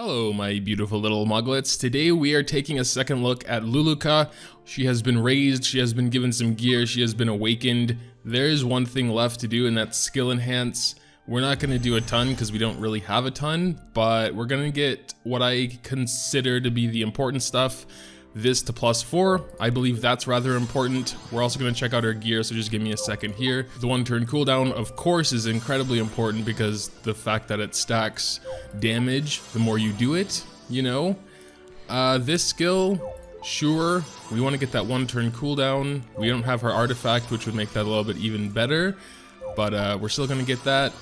Hello, my beautiful little Moglets. Today we are taking a second look at Luluca. She has been raised, she has been given some gear, she has been awakened. There is one thing left to do, and that's skill enhance. We're not going to do a ton because we don't really have a ton, but we're going to get what I consider to be the important stuff. This to +4, I believe that's rather important. We're also going to check out her gear, so just give me a second here. The 1-turn cooldown, of course, is incredibly important because the fact that it stacks damage the more you do it, you know. This skill, sure, we want to get that 1-turn cooldown. We don't have her artifact, which would make that a little bit even better, but we're still going to get that.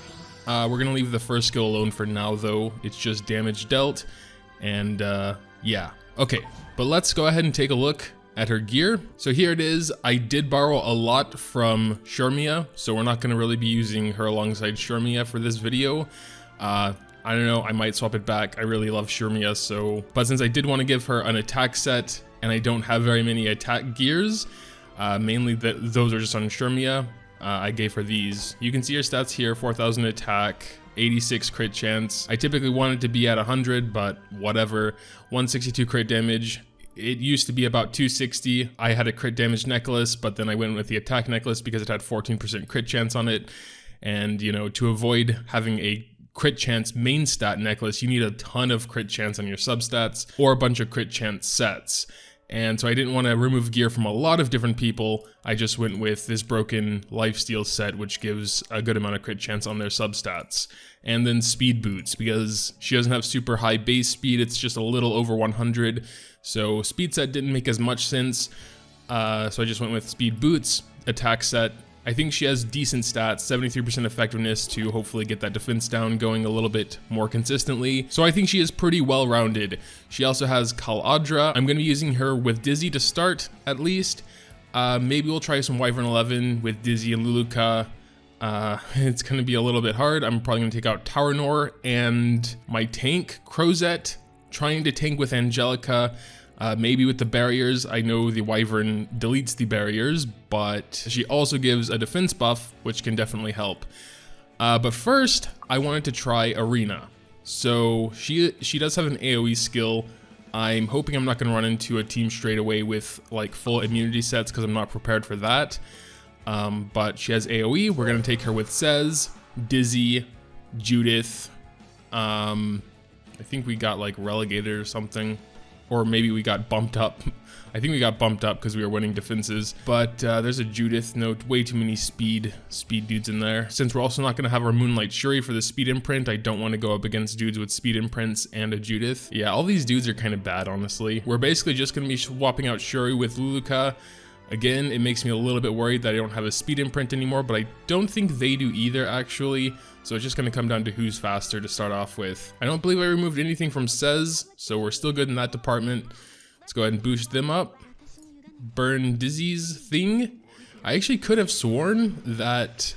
We're going to leave the first skill alone for now, though. It's just damage dealt, and yeah. Okay, but let's go ahead and take a look at her gear. So here it is. I did borrow a lot from Shurmia, so we're not going to really be using her alongside Shurmia for this video. I don't know, I might swap it back. I really love Shurmia, so... But since I did want to give her an attack set, and I don't have very many attack gears, mainly those are just on Shurmia, I gave her these. You can see her stats here, 4,000 attack, 86 crit chance. I typically want it to be at 100, but whatever. 162 crit damage. It used to be about 260. I had a crit damage necklace, but then I went with the attack necklace because it had 14% crit chance on it. And, you know, to avoid having a crit chance main stat necklace, you need a ton of crit chance on your substats or a bunch of crit chance sets. And so I didn't want to remove gear from a lot of different people. I just went with this broken lifesteal set, which gives a good amount of crit chance on their substats. And then speed boots, because she doesn't have super high base speed, it's just a little over 100. So speed set didn't make as much sense. So I just went with speed boots, attack set. I think she has decent stats, 73% effectiveness to hopefully get that defense down going a little bit more consistently. So I think she is pretty well-rounded. She also has Kaladra. I'm going to be using her with Dizzy to start, at least. Maybe we'll try some Wyvern 11 with Dizzy and Luluca. It's going to be a little bit hard. I'm probably going to take out Taurinor and my tank, Crozet, trying to tank with Angelica. Maybe with the barriers. I know the Wyvern deletes the barriers, but she also gives a defense buff, which can definitely help. But first, I wanted to try Arena. So she does have an AoE skill. I'm hoping I'm not going to run into a team straight away with like full immunity sets because I'm not prepared for that. But she has AoE. We're going to take her with Cez, Dizzy, Judith. I think we got like relegated or something. Or maybe we got bumped up. I think we got bumped up because we were winning defenses. But there's a Judith note, way too many speed dudes in there. Since we're also not going to have our Moonlight Shuri for the speed imprint, I don't want to go up against dudes with speed imprints and a Judith. Yeah, all these dudes are kind of bad, honestly. We're basically just going to be swapping out Shuri with Luluca. Again, it makes me a little bit worried that I don't have a speed imprint anymore, but I don't think they do either, actually. So it's just going to come down to who's faster to start off with. I don't believe I removed anything from Cez, so we're still good in that department. Let's go ahead and boost them up. Burn Dizzy's thing. I actually could have sworn that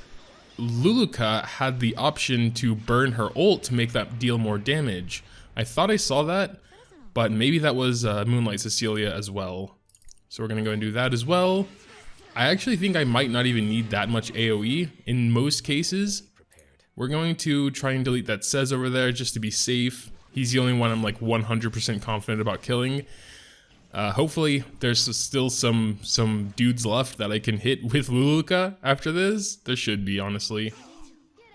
Luluca had the option to burn her ult to make that deal more damage. I thought I saw that, but maybe that was Moonlight Cecilia as well. So we're going to go and do that as well. I actually think I might not even need that much AoE in most cases. We're going to try and delete that Cez over there just to be safe. He's the only one I'm like 100% confident about killing. Hopefully there's still some dudes left that I can hit with Luluca after this. There should be, honestly.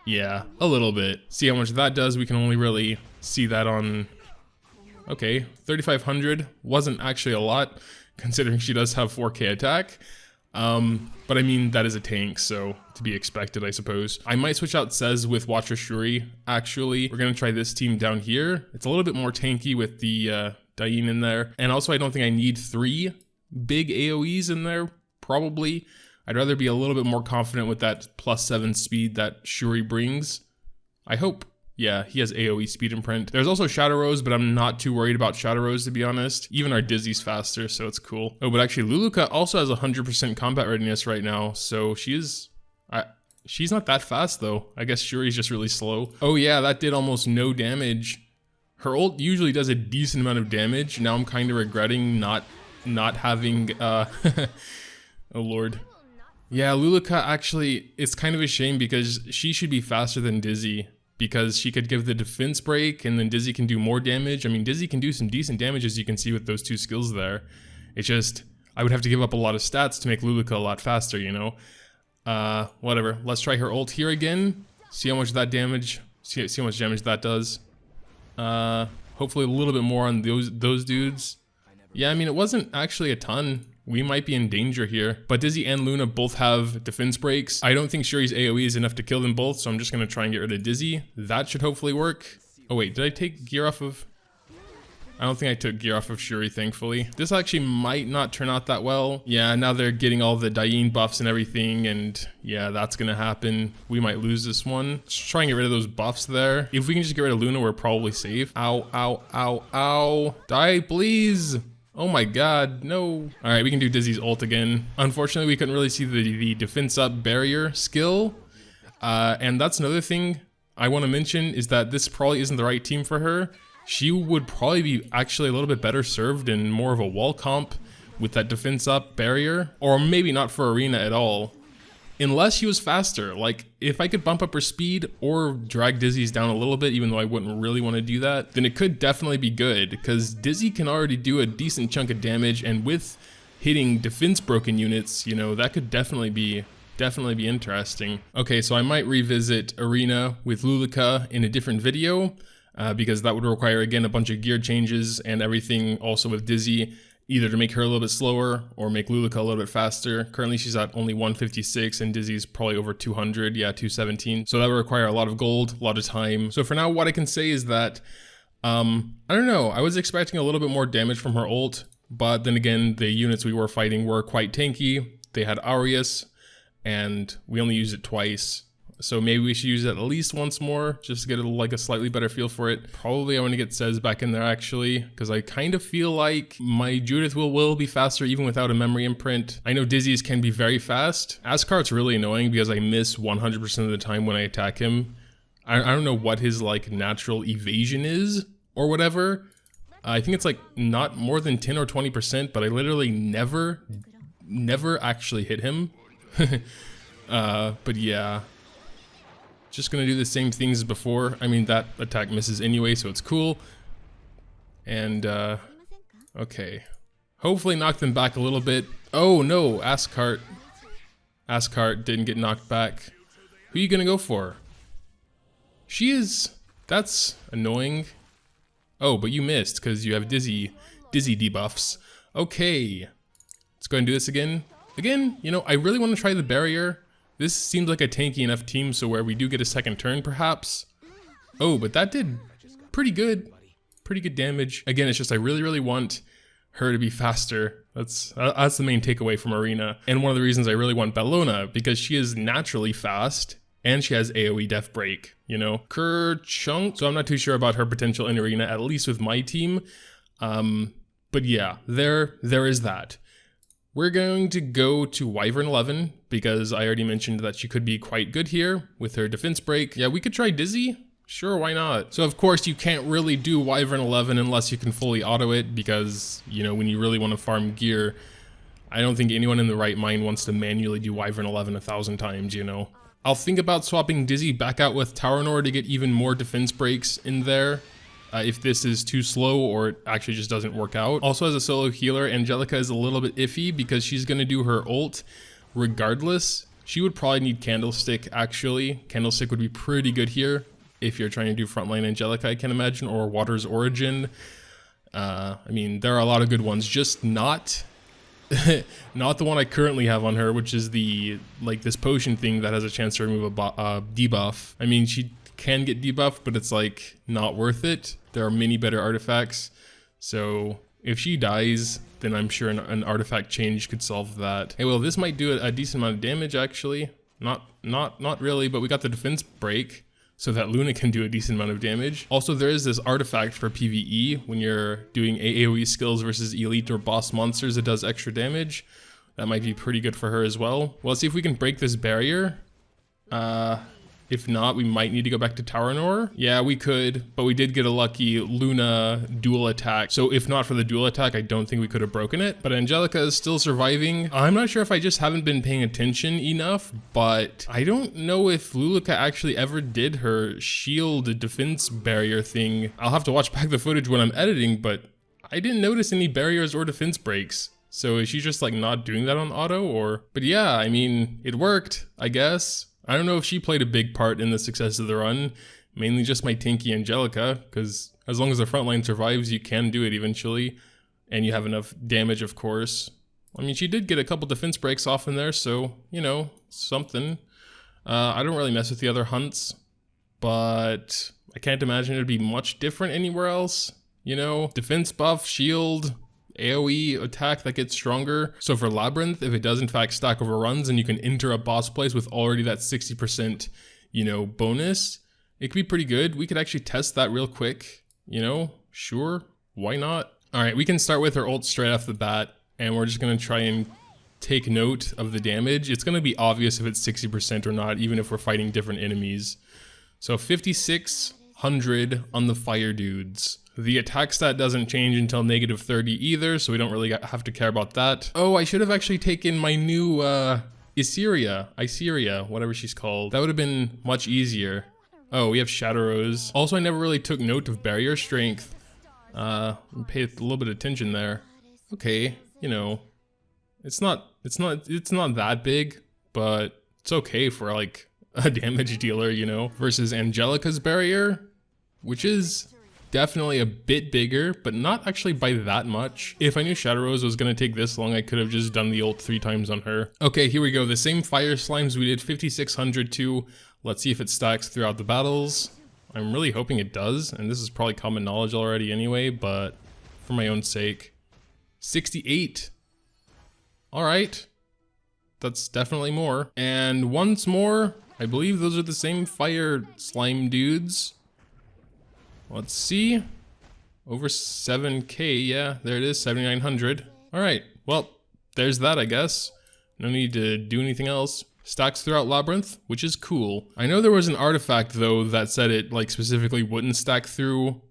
Yeah, a little bit. See how much that does. We can only really see that on... Okay, 3,500 wasn't actually a lot, considering she does have 4k attack. But I mean, that is a tank, so to be expected, I suppose. I might switch out Cez with Watcher Shuri, actually. We're going to try this team down here. It's a little bit more tanky with the Dain in there. And also, I don't think I need 3 big AoEs in there, probably. I'd rather be a little bit more confident with that +7 speed that Shuri brings. I hope. Yeah, he has AoE speed imprint. There's also Shadow Rose, but I'm not too worried about Shadow Rose, to be honest. Even our Dizzy's faster, so it's cool. Oh, but actually, Luluca also has 100% combat readiness right now, so she's not that fast, though. I guess Shuri's just really slow. Oh yeah, that did almost no damage. Her ult usually does a decent amount of damage. Now I'm kind of regretting not having, oh lord. Yeah, Luluca actually, it's kind of a shame because she should be faster than Dizzy. because she could give the defense break and then Dizzy can do more damage. I mean, Dizzy can do some decent damage, as you can see with those two skills there. It's just, I would have to give up a lot of stats to make Luluca a lot faster, you know? Whatever. Let's try her ult here again. See how much that damage, see how much damage that does. Hopefully a little bit more on those dudes. Yeah, I mean, it wasn't actually a ton. We might be in danger here. But Dizzy and Luna both have defense breaks. I don't think Shuri's AoE is enough to kill them both, so I'm just gonna try and get rid of Dizzy. That should hopefully work. Oh wait, did I take gear off of... I don't think I took gear off of Shuri, thankfully. This actually might not turn out that well. Yeah, now they're getting all the Diane buffs and everything, and yeah, that's gonna happen. We might lose this one. Let's try and get rid of those buffs there. If we can just get rid of Luna, we're probably safe. Ow, ow, ow, ow. Die, please. Oh my god, no. Alright, we can do Dizzy's ult again. Unfortunately, we couldn't really see the defense up barrier skill. And that's another thing I want to mention, is that this probably isn't the right team for her. She would probably be actually a little bit better served in more of a wall comp with that defense up barrier, or maybe not for arena at all, unless she was faster. Like, if I could bump up her speed or drag Dizzy's down a little bit, even though I wouldn't really want to do that, then it could definitely be good, because Dizzy can already do a decent chunk of damage, and with hitting defense broken units, you know, that could definitely be interesting. Okay, so I might revisit arena with Luluca in a different video, because that would require, again, a bunch of gear changes and everything, also with Dizzy, either to make her a little bit slower or make Luluca a little bit faster. Currently she's at only 156 and Dizzy's probably over 200, yeah, 217. So that would require a lot of gold, a lot of time. So for now, what I can say is that, I don't know, I was expecting a little bit more damage from her ult, but then again, the units we were fighting were quite tanky. They had Aureus, and we only used it twice. So maybe we should use it at least once more, just to get a slightly better feel for it. Probably I want to get Cez back in there actually, because I kind of feel like my Judith will be faster even without a memory imprint. I know Dizzy's can be very fast. Askart's really annoying because I miss 100% of the time when I attack him. I don't know what his like natural evasion is or whatever. I think it's like not more than 10 or 20%, but I literally never actually hit him. But yeah. Just gonna do the same things as before. I mean, that attack misses anyway, so it's cool. And, okay. Hopefully knock them back a little bit. Oh no, Ascart didn't get knocked back. Who are you gonna go for? She is... That's annoying. Oh, but you missed, because you have Dizzy debuffs. Okay. Let's go ahead and do this again. Again, you know, I really want to try the barrier. This seems like a tanky enough team, so where we do get a second turn, perhaps. Oh, but that did pretty good. Pretty good damage. Again, it's just I really want her to be faster. That's the main takeaway from Arena. And one of the reasons I really want Bellona, because she is naturally fast, and she has AoE Def Break, you know? Kerchunk. So I'm not too sure about her potential in Arena, at least with my team. But yeah, there is that. We're going to go to Wyvern 11 because I already mentioned that she could be quite good here with her defense break. Yeah, we could try Dizzy. Sure, why not? So of course you can't really do Wyvern 11 unless you can fully auto it because, you know, when you really want to farm gear, I don't think anyone in the right mind wants to manually do Wyvern 11 1,000 times, you know. I'll think about swapping Dizzy back out with Tauronor to get even more defense breaks in there. If this is too slow or it actually just doesn't work out. Also, as a solo healer, Angelica is a little bit iffy because she's going to do her ult regardless. She would probably need Candlestick, actually. Candlestick would be pretty good here if you're trying to do frontline Angelica, I can imagine, or Water's Origin. I mean, there are a lot of good ones, just not not the one I currently have on her, which is the, like, this potion thing that has a chance to remove a debuff. I mean, she can get debuffed, but it's like not worth it. There are many better artifacts, so if she dies, then I'm sure an artifact change could solve that. Hey, well, this might do a decent amount of damage actually. Not really, but we got the defense break so that Luna can do a decent amount of damage. Also, there is this artifact for PvE when you're doing AoE skills versus elite or boss monsters that does extra damage. That might be pretty good for her as well. Well, let's see if we can break this barrier. If not, we might need to go back to Tauranor. Yeah, we could, but we did get a lucky Luna dual attack. So if not for the dual attack, I don't think we could have broken it. But Angelica is still surviving. I'm not sure if I just haven't been paying attention enough, but I don't know if Luluca actually ever did her shield defense barrier thing. I'll have to watch back the footage when I'm editing, but I didn't notice any barriers or defense breaks. So is she just like not doing that on auto or? But yeah, I mean, it worked, I guess. I don't know if she played a big part in the success of the run, mainly just my tanky Angelica, because as long as the front line survives, you can do it eventually, and you have enough damage, of course. I mean, she did get a couple defense breaks off in there, so, you know, something. I don't really mess with the other hunts, but I can't imagine it'd be much different anywhere else. You know, defense buff, shield, AoE attack that gets stronger. So for Labyrinth, if it does in fact stack over runs and you can enter a boss place with already that 60%, you know, bonus, it could be pretty good. We could actually test that real quick, you know, sure, why not? All right, we can start with her ult straight off the bat, and we're just gonna try and take note of the damage. It's gonna be obvious if it's 60% or not, even if we're fighting different enemies. So 5,600 on the fire dudes. The attack stat doesn't change until -30 either, so we don't really have to care about that. Oh, I should have actually taken my new Iseria, whatever she's called. That would have been much easier. Oh, we have Shadow Rose. Also, I never really took note of barrier strength. Pay a little bit of attention there. Okay, you know, it's not that big, but it's okay for like a damage dealer, you know, versus Angelica's barrier, which is definitely a bit bigger, but not actually by that much. If I knew Shadow Rose was gonna take this long, I could have just done the ult 3 times on her. Okay, here we go. The same fire slimes we did 5,600 to. Let's see if it stacks throughout the battles. I'm really hoping it does, and this is probably common knowledge already anyway, but for my own sake. 68. All right. That's definitely more. And once more, I believe those are the same fire slime dudes. Let's see. Over 7k, yeah, there it is, 7,900. All right, well, there's that, I guess. No need to do anything else. Stacks throughout Labyrinth, which is cool. I know there was an artifact, though, that said it, like, specifically wouldn't stack through,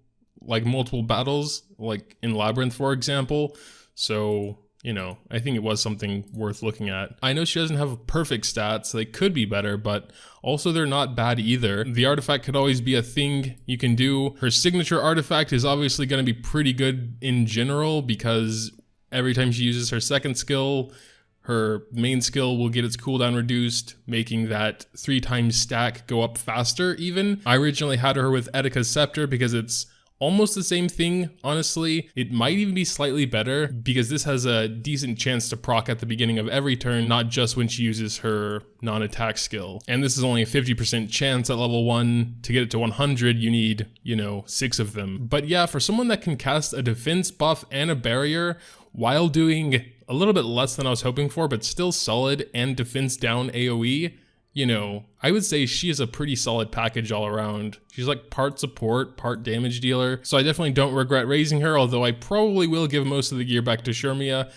like, multiple battles, like in Labyrinth, for example. So, you know, I think it was something worth looking at. I know she doesn't have perfect stats, they could be better, but also they're not bad either. The artifact could always be a thing you can do. Her signature artifact is obviously going to be pretty good in general, because every time she uses her second skill, her main skill will get its cooldown reduced, making that 3 times stack go up faster even. I originally had her with Etika's Scepter because it's almost the same thing, honestly. It might even be slightly better because this has a decent chance to proc at the beginning of every turn, not just when she uses her non-attack skill. And this is only a 50% chance at level 1. To get it to 100, you need, you know, 6 of them. But yeah, for someone that can cast a defense buff and a barrier while doing a little bit less than I was hoping for, but still solid and defense down AoE, you know, I would say she is a pretty solid package all around. She's like part support, part damage dealer. So I definitely don't regret raising her, although I probably will give most of the gear back to Shermia,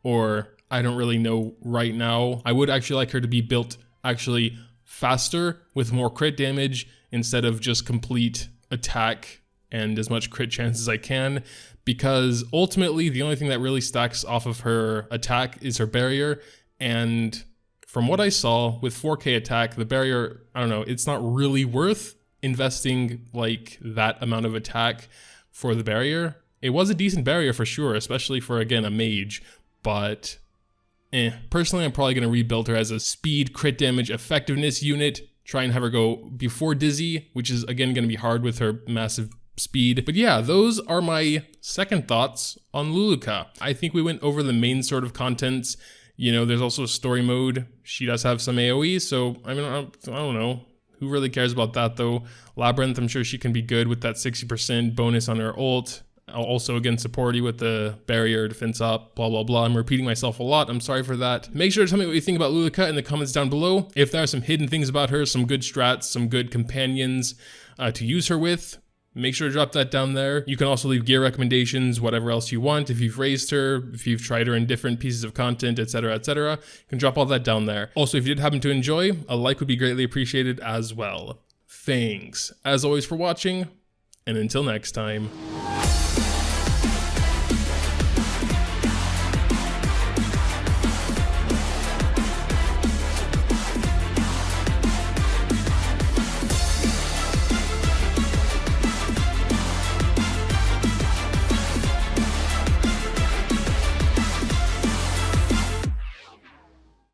or I don't really know right now. I would actually like her to be built actually faster with more crit damage instead of just complete attack and as much crit chance as I can, because ultimately the only thing that really stacks off of her attack is her barrier, and from what I saw, with 4k attack, the barrier, I don't know, it's not really worth investing like that amount of attack for the barrier. It was a decent barrier for sure, especially for, again, a mage, but personally, I'm probably going to rebuild her as a speed, crit damage, effectiveness unit, try and have her go before Dizzy, which is, again, going to be hard with her massive speed. But yeah, those are my second thoughts on Luluca. I think we went over the main sort of contents. You know, there's also a story mode. She does have some AoE, so I mean, I don't know. Who really cares about that though? Labyrinth, I'm sure she can be good with that 60% bonus on her ult. Also, again, supporty with the barrier, defense up, blah, blah, blah. I'm repeating myself a lot. I'm sorry for that. Make sure to tell me what you think about Luluca in the comments down below. If there are some hidden things about her, some good strats, some good companions to use her with, make sure to drop that down there. You can also leave gear recommendations, whatever else you want. If you've raised her, if you've tried her in different pieces of content, etc., etc., you can drop all that down there. Also, if you did happen to enjoy, a like would be greatly appreciated as well. Thanks, as always, for watching, and until next time.